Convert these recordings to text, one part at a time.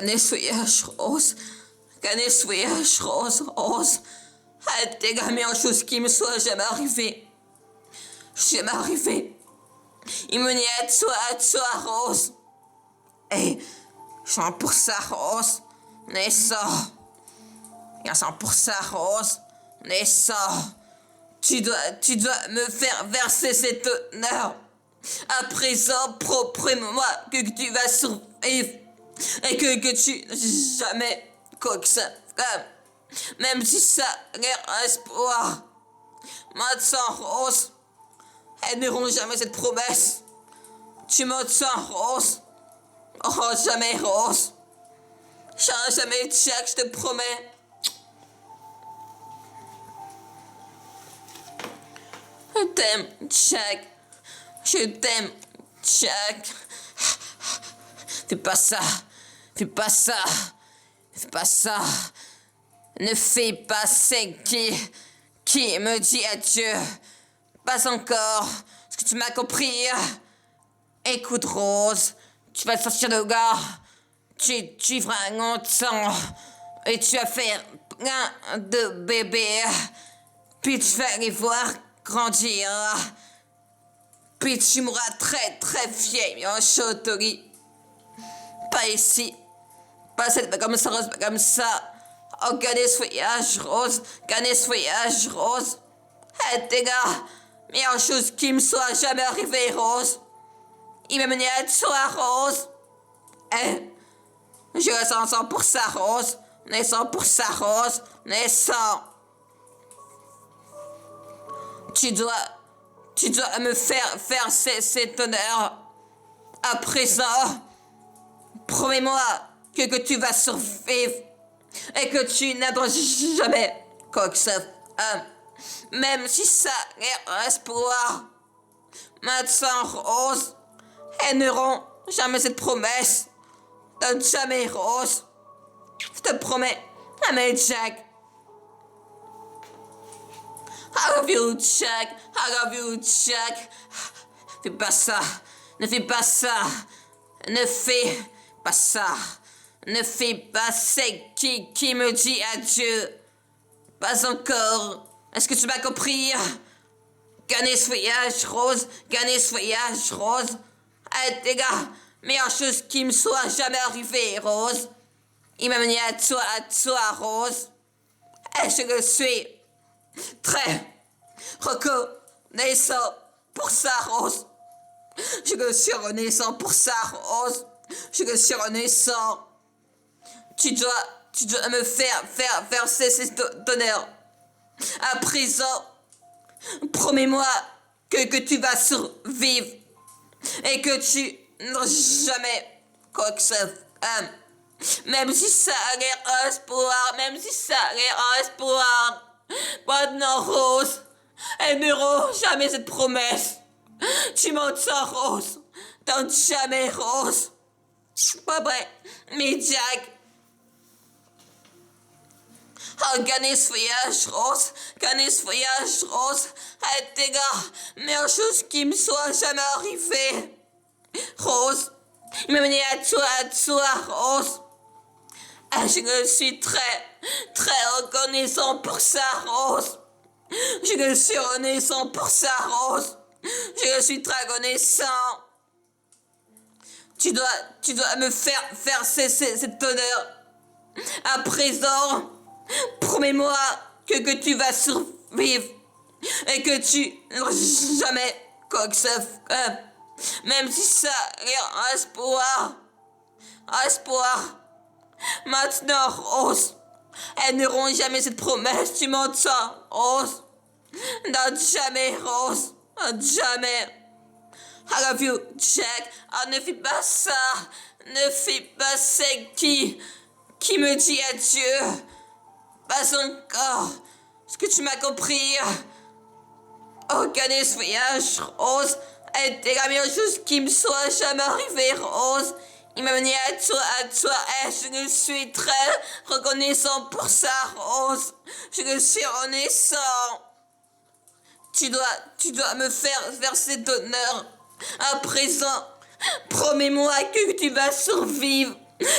qu'un essuyage rose, qu'un essuyage rose, rose. Ah, t'es gamé en chose qui me soit jamais arrivé. Jamais arrivé. Il me nie à toi, rose. Et, chante pour ça, rose. Mais ça. Il y a pour ça, rose. Mais ça. Tu dois me faire verser cet honneur. À présent, promets-moi que tu vas survivre. Et que tu jamais quoi que ça. Même si ça a espoir. Maintenant, rose. Elles n'auront jamais cette promesse. Tu m'entends, rose. Oh, jamais, rose. Jamais, Jack, je te promets. Je t'aime, Jack. Je t'aime, Jack. Fais pas ça. Fais pas ça. Fais pas ça. Ne fais pas ce qui me dit adieu. Pas encore. Est-ce que tu m'as compris? Écoute, Rose. Tu vas sortir de gars. Tu vivras longtemps. Et tu vas faire plein de bébés. Puis tu vas les voir grandir. Puis tu mourras très très vieille en châteaurie. Pas ici. Pas cette comme ça, Rose, pas comme ça. Oh, gardez ce voyage, Rose. Gardez ce voyage, Rose. Hey, tes gars. Meilleure chose qui me soit jamais arrivée, Rose. Il m'a mené à toi, Rose. Eh, je ressens pour ça, Rose. Naissant pour ça, Rose. Naissant. Tu dois me faire cet honneur. À présent, promets-moi que tu vas survivre et que tu n'attends jamais quoi que ça. Même si ça est espoir. Maintenant, Rose, elles n'auront jamais cette promesse. Donne jamais, Rose. Je te promets. Jamais, Jack. I love you, Jack. I love you, Jack. Fais pas ça. Ne fais pas ça. Ne fais pas ça. Ne fais pas ce qui me dit adieu. Pas encore. Est-ce que tu m'as compris? Gagner ce voyage, Rose. Gagner ce voyage, Rose. Hey, les gars. Meilleure chose qui me soit jamais arrivée, Rose. Il m'a mené à toi, Rose. Et je le suis très reconnaissant pour ça, Rose. Je le suis reconnaissant pour ça, Rose. Je le suis reconnaissant. Tu dois me faire verser cet honneur. À présent, promets-moi que tu vas survivre et que tu n'auras jamais quoi que ça. Même si ça a l'air espoir, même si ça a l'air espoir. Maintenant, Rose, elles n'auront jamais cette promesse. Tu m'entends, Rose. Donne jamais, Rose. Pas vrai, mais Jack. Oh, gagner ce voyage, Rose. Gagner ce voyage, Rose. Hey, tes gars, meilleure chose qui me soit jamais arrivée. Rose, il m'a mené à toi, Rose. Ah, je suis très, très reconnaissant pour ça, Rose. Je suis reconnaissant pour ça, Rose. Je suis très reconnaissant. Tu dois me faire cet honneur. À présent, promets-moi que tu vas survivre et que tu n'auras jamais quoi que ça. Même si ça a espoir. Espoir. Maintenant, Rose, elles n'auront jamais cette promesse. Tu m'entends, Rose? Non, jamais, Rose. Jamais. I love you, Jack. Oh, ne fais pas ça. Ne fais pas ce qui me dit adieu. Pas encore. Est-ce que tu m'as compris? Oh, gagner ce voyage, Rose. Était la meilleure chose qui me soit jamais arrivée, Rose. Il m'a mené à toi. Et je le suis très reconnaissant pour ça, Rose. Je le suis reconnaissant. Tu dois me faire cet honneur. À présent, promets-moi que tu vas survivre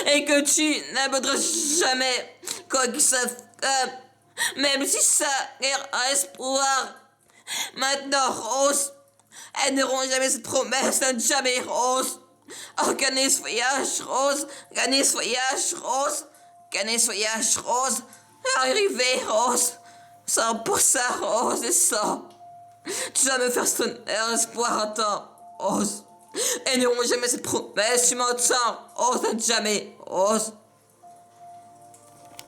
et que tu n'abandonneras jamais quoi que ça fait, même si ça est un espoir. Maintenant, Rose, elles n'auront jamais cette promesse, jamais, Rose. Organise voyage, Rose. Organise voyage, Rose. Organise voyage, Rose. Arrivé, Rose. 100% Rose, c'est ça. Tu vas me faire sonner un espoir en temps, Rose. Elles n'auront jamais cette promesse, tu m'entends, Rose, jamais, Rose.